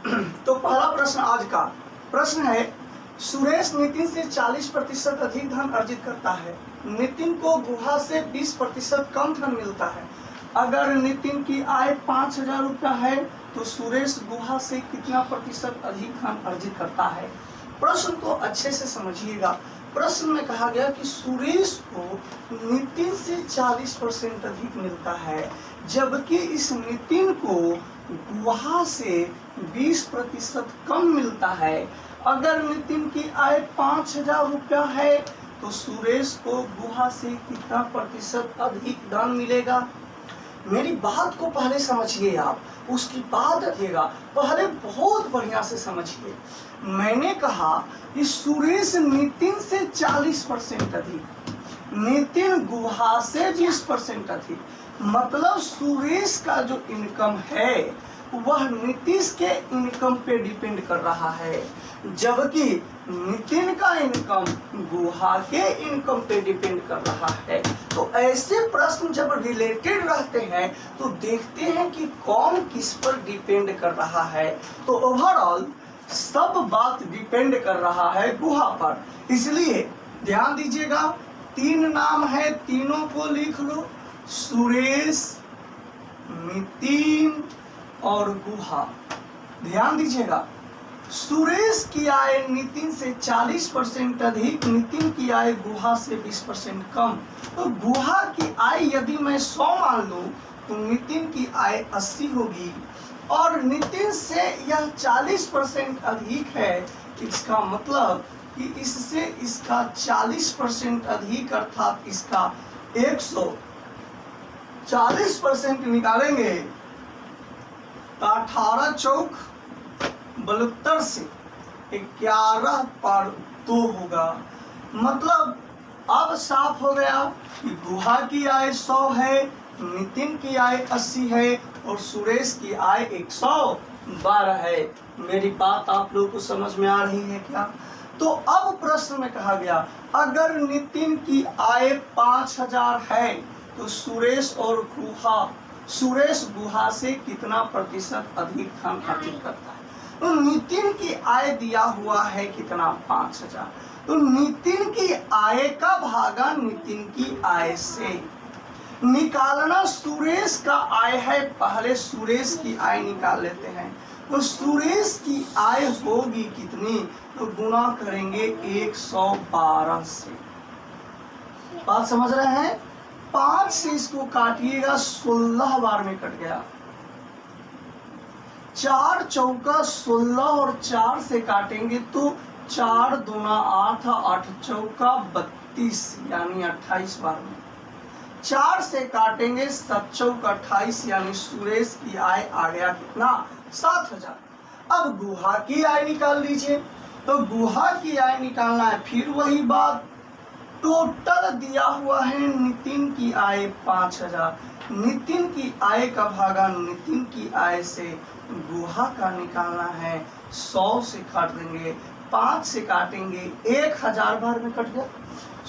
तो पहला प्रश्न आज का प्रश्न है, सुरेश नितिन से 40% अधिक धन अर्जित करता है। नितिन को गुहा से 20% कम धन मिलता है। अगर नितिन की आय 5,000 रुपया है तो सुरेश गुहा से कितना प्रतिशत अधिक धन अर्जित करता है। प्रश्न को अच्छे से समझिएगा। प्रश्न में कहा गया कि सुरेश को नितिन से 40% अधिक मिलता है, जबकि इस नितिन को गुहा से 20% कम मिलता है। अगर नितिन की आय 5,000 रुपया है तो सुरेश को गुहा से कितना प्रतिशत अधिक धन मिलेगा। मेरी बात को पहले समझिए आप, उसकी बात रखिएगा। पहले बहुत बढ़िया से समझिए। मैंने कहा कि सुरेश नितिन से 40% अधिक, नितिन गुहा से 20% अधिक, मतलब सुरेश का जो इनकम है वह नीतीश के इनकम पे डिपेंड कर रहा है, जबकि नितिन का इनकम गुहा के इनकम पे डिपेंड कर रहा है। तो ऐसे प्रश्न जब रिलेटेड रहते हैं तो देखते हैं कि कौन किस पर डिपेंड कर रहा है। तो ओवरऑल सब बात डिपेंड कर रहा है गुहा पर। इसलिए ध्यान दीजिएगा, 3 नाम है, तीनों को लिख लो, सुरेश, नितिन और गुहा। ध्यान दीजिएगा, सुरेश की आय नितिन से 40% अधिक, नितिन की आय गुहा से 20% कम। तो गुहा की आय यदि मैं 100 मान लूं तो नितिन की आय 80 होगी, और नितिन से यह 40% अधिक है। इसका मतलब कि इससे इसका 40% अधिक, अर्थात इसका 140% निकालेंगे तो 18 चौक 72 से 11 पर 2 होगा। मतलब अब साफ हो गया कि गुहा की आय 100 है, नितिन की आय 80 है और सुरेश की आय 112 है। मेरी बात आप लोगों को समझ में आ रही है क्या। तो अब प्रश्न में कहा गया, अगर नितिन की आय 5,000 है तो सुरेश गुहा से कितना प्रतिशत अधिक धन अर्जित करता है। तो नितिन की आय दिया हुआ है कितना, 5,000। तो नितिन की आय का भागा नितिन की आय से निकालना। सुरेश का आय है, पहले सुरेश की आय निकाल लेते हैं। तो सुरेश की आय होगी कितनी, तो गुना करेंगे 112 से। बात समझ रहे हैं। 5 से इसको काटिएगा, 16 बार में कट गया। 4 चौका 16 और 4 से काटेंगे तो 4 दूना 8, 8 चौका 32, यानी 28 बार में। 4 से काटेंगे 7 चौका 28, यानी सुरेश की आय आ गया कितना, 7,000। अब गुहा की आय निकाल लीजिए। तो गुहा की आय निकालना है, फिर वही बात, टोटल दिया हुआ है नितिन की आय 5,000। नितिन की आय का भागा नितिन की आय से गुहा का निकालना है। 100 से काट देंगे, 5 से काटेंगे 1000 बार में कट गया।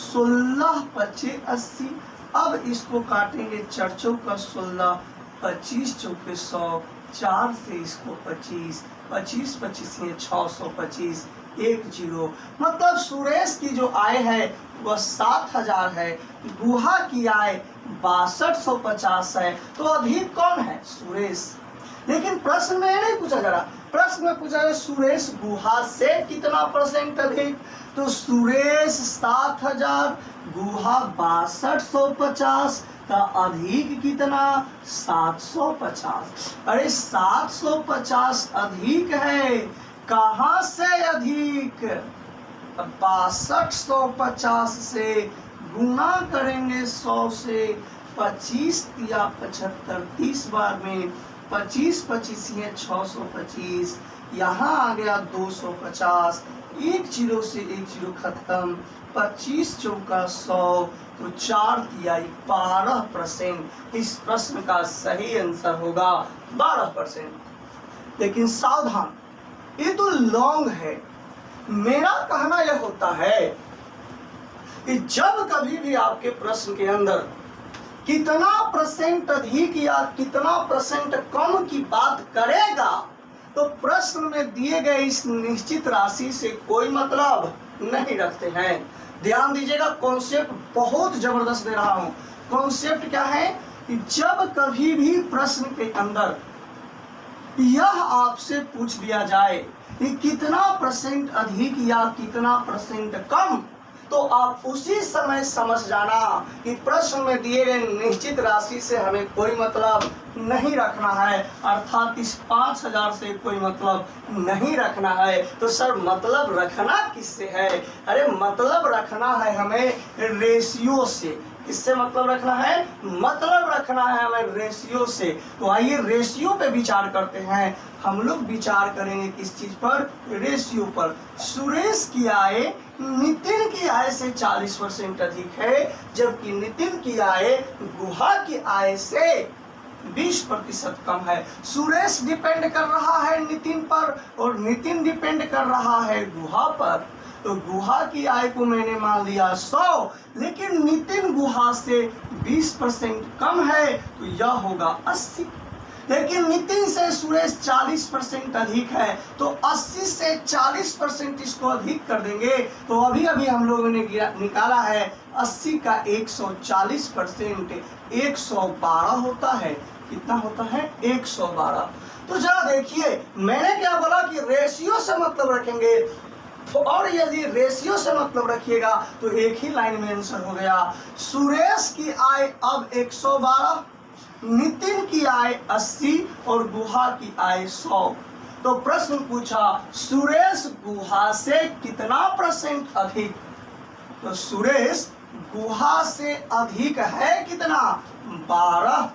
16 25 80। अब इसको काटेंगे 4 चौका 16, 25 चौके 100, 4 से इसको 25, 25 25 ये 625, 10। मतलब सुरेश की जो आय है वह 7,000 है, गुहा की आय 6250 है। तो अधिक कौन है, सुरेश। लेकिन प्रश्न में नहीं पूछा जा रहा, प्रश्न में पूछा गया सुरेश गुहा से कितना % अधिक। तो सुरेश 7,000, गुहा 6250 का अधिक कितना, 750। अरे 750 अधिक है, कहाँ से अधिक, 6250 से गुना करेंगे 100 से, 25 या 75 30 बार में, 25 25 ये 625, यहाँ आ गया 250, 1 0 से 1 0 खत्म, 25 चौका 100, तो 4 तिहाई 12%। इस प्रश्न का सही आंसर होगा 12%। लेकिन सावधान, ये तो लॉन्ग है। मेरा कहना यह होता है कि जब कभी भी आपके प्रश्न के अंदर कितना % अधिक या कितना % कम की बात करेगा तो प्रश्न में दिए गए इस निश्चित राशि से कोई मतलब नहीं रखते हैं। ध्यान दीजिएगा, कॉन्सेप्ट बहुत जबरदस्त दे रहा हूं। कॉन्सेप्ट क्या है कि जब कभी भी प्रश्न के अंदर यह आपसे पूछ दिया जाए कि कितना परसेंट अधिक या कितना परसेंट कम, तो आप उसी समय समझ जाना कि प्रश्न में दिए गए निश्चित राशि से हमें कोई मतलब नहीं रखना है, अर्थात इस 5000 से कोई मतलब नहीं रखना है। तो सर मतलब रखना किससे है? अरे मतलब रखना है हमें रेशियो से। किससे मतलब रखना है? मतलब रखना है हमें रेशियो से। तो आइए रेशियो पे विचार करते हैं। हम लोग विचार करेंगे किस चीज पर? रेशियो पर। सुरेश की आय नितिन की आय से 40% अधिक है, जबकि नितिन की आय गुहा की आय से 20% कम है। सुरेश डिपेंड कर रहा है नितिन पर और नितिन डिपेंड कर रहा है गुहा पर। तो गुहा की आय को मैंने मान लिया 100, लेकिन नितिन गुहा से 20% कम है, तो यह होगा 80। लेकिन नितिन से सुरेश 40% अधिक है, तो 80 से 40% इसको अधिक कर देंगे। तो अभी अभी हम लोगों ने निकाला है 80 का 140% 112 होता है। कितना होता है? 112। तो जरा देखिए, मैंने क्या बोला कि रेशियो से मतलब रखेंगे, और यदि रेशियो से मतलब रखिएगा तो एक ही लाइन में आंसर हो गया। सुरेश की आय अब 112, नितिन की आय 80 और गुहा की आय 100। तो प्रश्न पूछा सुरेश गुहा से कितना % अधिक? तो सुरेश गुहा से अधिक है कितना? 12।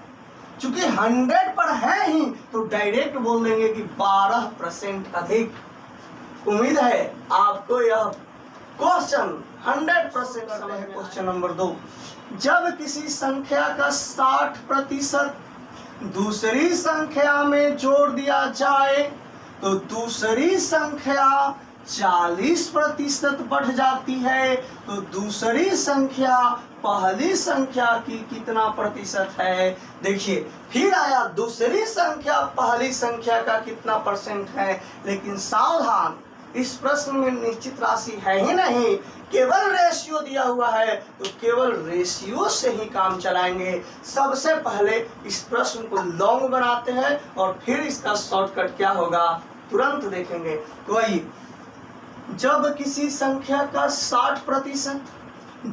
चूंकि 100 पर है ही तो डायरेक्ट बोल देंगे कि 12% अधिक। उम्मीद है आपको यह क्वेश्चन 100% समझ है। क्वेश्चन नंबर 2, जब किसी संख्या का 60% दूसरी संख्या में जोड़ दिया जाए तो दूसरी संख्या 40% बढ़ जाती है, तो दूसरी संख्या पहली संख्या की कितना प्रतिशत है? देखिए फिर आया दूसरी संख्या पहली संख्या का कितना % है, लेकिन सावधान, इस प्रश्न में निश्चित राशि है ही नहीं, केवल रेशियो दिया हुआ है, तो केवल रेशियो से ही काम चलाएंगे। सबसे पहले इस प्रश्न को लॉन्ग बनाते हैं और फिर इसका शॉर्टकट क्या होगा तुरंत देखेंगे। तो आइए, जब किसी संख्या का 60%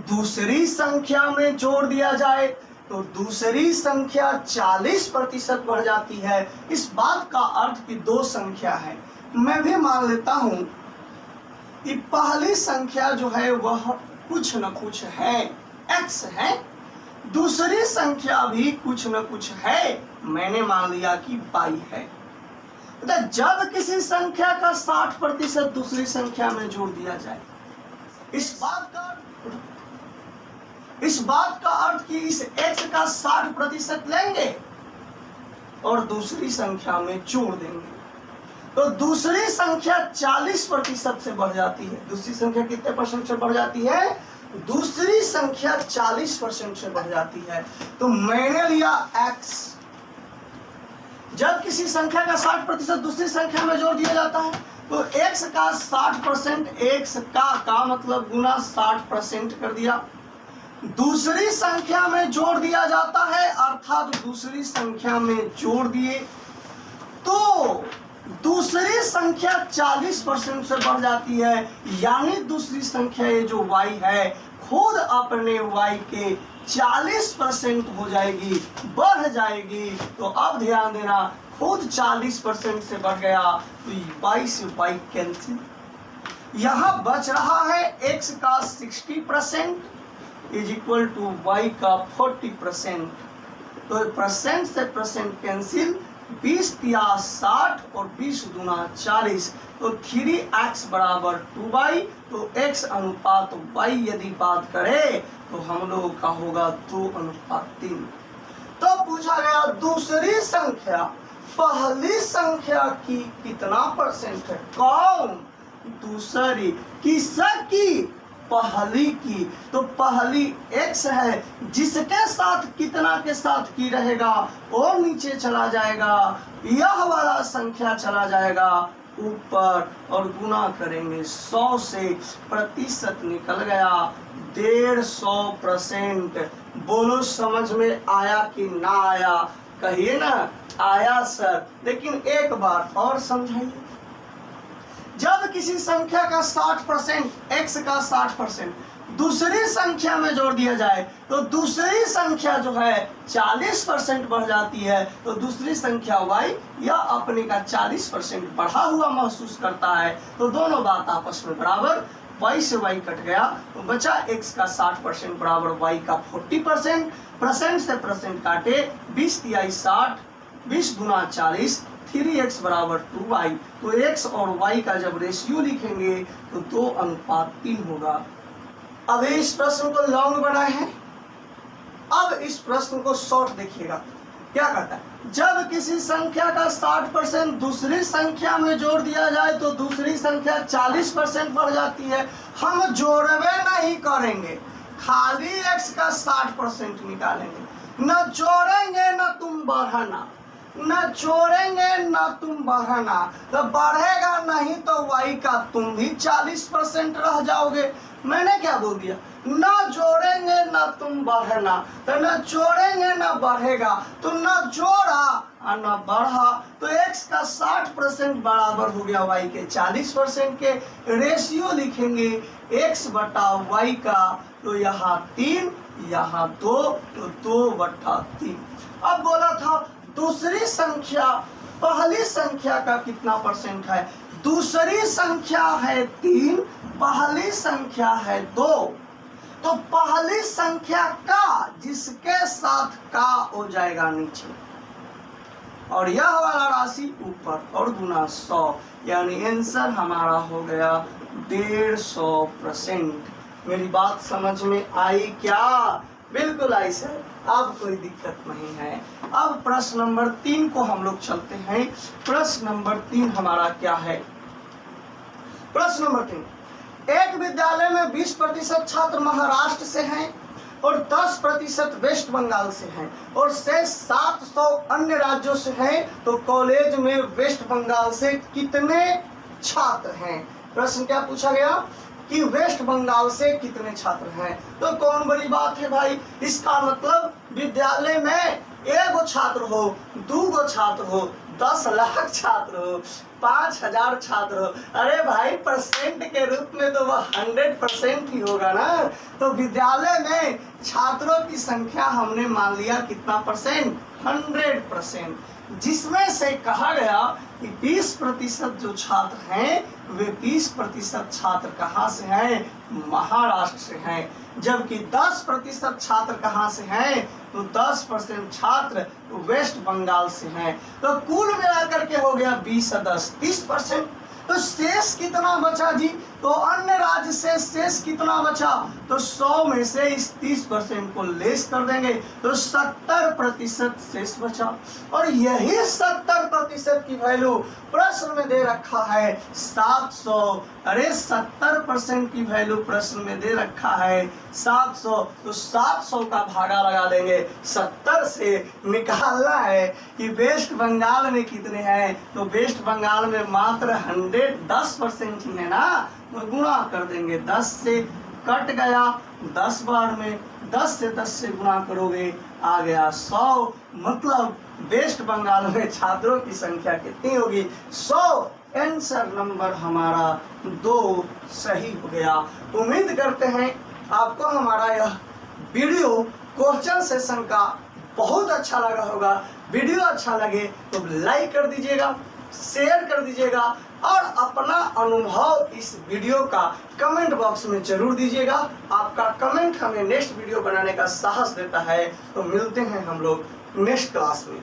दूसरी संख्या में जोड़ दिया जाए तो दूसरी संख्या 40% बढ़ जाती है। इस बात का अर्थ कि दो संख्या है। मैं भी मान लेता हूं कि पहली संख्या जो है वह कुछ न कुछ है, x है, दूसरी संख्या भी कुछ न कुछ है, मैंने मान लिया कि y है। तो जब किसी संख्या का 60% दूसरी संख्या में जोड़ दिया जाए, इस बात का अर्थ कि इस x का 60% लेंगे और दूसरी संख्या में जोड़ देंगे, तो दूसरी संख्या 40% से बढ़ जाती है। दूसरी संख्या कितने % से बढ़ जाती है? दूसरी संख्या 40% से बढ़ जाती है। तो मैंने लिया x। जब किसी संख्या का 60% दूसरी संख्या में जोड़ दिया जाता है तो x का 60% x का मतलब गुना 60% कर दिया, दूसरी संख्या में जोड़ दिया जाता है, अर्थात दूसरी संख्या में जोड़ दिए तो दूसरी संख्या 40% से बढ़ जाती है, यानी दूसरी संख्या ये जो y है खुद अपने y के 40% हो जाएगी, बढ़ जाएगी। तो अब ध्यान देना, खुद 40% से बढ़ गया तो y से y कैंसिल। यहाँ बच रहा है x का 60% इज इक्वल टू y का 40%। तो परसेंट से परसेंट कैंसिल, 20 तिया 60 और 20 दूना 40, तो 3x बराबर 2y। तो x अनुपात y यदि बात करें तो हम लोगों का होगा 2:3। तो पूछा गया दूसरी संख्या पहली संख्या की कितना % है? कौन? दूसरी। किसकी? पहली की, तो पहली x है, जिसके साथ कितना के साथ की रहेगा वो नीचे चला जाएगा, यह वाला संख्या चला जाएगा ऊपर और गुना करेंगे 100 से, प्रतिशत निकल गया 150%। बोलो समझ में आया कि ना आया? कहिए ना आया सर। लेकिन एक बार और समझाइए, जब किसी संख्या का 60%, x का 60% दूसरी संख्या में जोड़ दिया जाए तो दूसरी संख्या जो है 40% बढ़ जाती है, तो दूसरी संख्या y या अपने का 40% बढ़ा हुआ महसूस करता है, तो दोनों बात आपस में बराबर, y से y कट गया तो बचा x का 60% बराबर y का 40%, परसेंट से परसेंट काटे 20 तिहाई 60, 20 गुना 40, 3x बराबर 2y। तो x और y का जब रेशियो लिखेंगे तो 2:3 होगा। अब इस प्रश्न को लॉन्ग बनाए हैं, अब इस प्रश्न को शॉर्ट देखिएगा। क्या कहता है, जब किसी संख्या का 60% दूसरी संख्या में जोड़ दिया जाए तो दूसरी संख्या 40% बढ़ जाती है। हम जोड़वे नहीं करेंगे, खाली x का 60% निकालेंगे, न जोड़ेंगे न तुम बढ़ाना, न जोड़ेंगे न तुम बढ़ाना, तो बढ़ेगा नहीं तो y का तुम भी 40% रह जाओगे। मैंने क्या बोल दिया, न जोड़ेंगे न तुम बढ़ना, तो न जोड़ेंगे न बढ़ेगा, तो न जोड़ा और न बढ़ा, तो x का 60% बराबर हो गया y के 40% के। रेशियो लिखेंगे x बटा y का, तो यहाँ 3 यहाँ 2, तो 2/3। अब बोला था दूसरी संख्या पहली संख्या का कितना परसेंट है, दूसरी संख्या है 3, पहली संख्या है 2, तो पहली संख्या का जिसके साथ का हो जाएगा नीचे और यह वाला राशि ऊपर और गुना 100, यानी आंसर हमारा हो गया 150%। मेरी बात समझ में आई क्या? बिल्कुल आई सर, अब कोई दिक्कत नहीं है। अब प्रश्न नंबर 3 को हम लोग चलते हैं। प्रश्न नंबर 3 हमारा क्या है? प्रश्न नंबर 3, एक विद्यालय में 20% छात्र महाराष्ट्र से हैं और 10% वेस्ट बंगाल से हैं और शेष 700 अन्य राज्यों से हैं, तो कॉलेज में वेस्ट बंगाल से कितने छात्र हैं? प्रश्न क्या पूछा गया कि वेस्ट बंगाल से कितने छात्र हैं? तो कौन बड़ी बात है भाई, इसका मतलब विद्यालय में 1 छात्र हो, 2 छात्र हो, 10 लाख छात्र हो, 5000 छात्र हो, अरे भाई परसेंट के रूप में तो वह 100% ही होगा ना। तो विद्यालय में छात्रों की संख्या हमने मान लिया कितना परसेंट, 100%, जिसमें से कहा गया कि 20% जो छात्र हैं वे 20% छात्र कहाँ से हैं, महाराष्ट्र से हैं, जबकि 10% छात्र कहाँ से हैं, तो 10% छात्र वेस्ट बंगाल से हैं। तो कुल मिलाकर के हो गया 20 और 10 30%। तो शेष कितना बचा जी, तो अन्य राज्य से शेष कितना बचा, तो 100 में से इस 30% को लेस कर देंगे तो 70% शेष बचा। और यही 70% की वैल्यू प्रश्न में दे रखा है 700, अरे 70% की वैल्यू प्रश्न में दे रखा है 700, तो 700 का भागा लगा देंगे, 70 से निकालना है कि वेस्ट बंगाल में कितने हैं, तो वेस्ट बंगाल में मात्र 110% ही है ना, तो गुणा कर देंगे, 10 से कट गया 10 बार में, 10 से 10 से गुणा करोगे आ गया 100, मतलब वेस्ट बंगाल में छात्रों की संख्या कितनी होगी, 100। आंसर नंबर हमारा 2 सही हो गया। उम्मीद करते हैं आपको हमारा यह वीडियो क्वेश्चन सेशन का बहुत अच्छा लगा होगा। वीडियो अच्छा लगे तो लाइक कर दीजिएगा, शेयर कर दीजिएगा और अपना अनुभव इस वीडियो का कमेंट बॉक्स में जरूर दीजिएगा। आपका कमेंट हमें नेक्स्ट वीडियो बनाने का साहस देता है। तो मिलते हैं हम लोग नेक्स्ट क्लास में।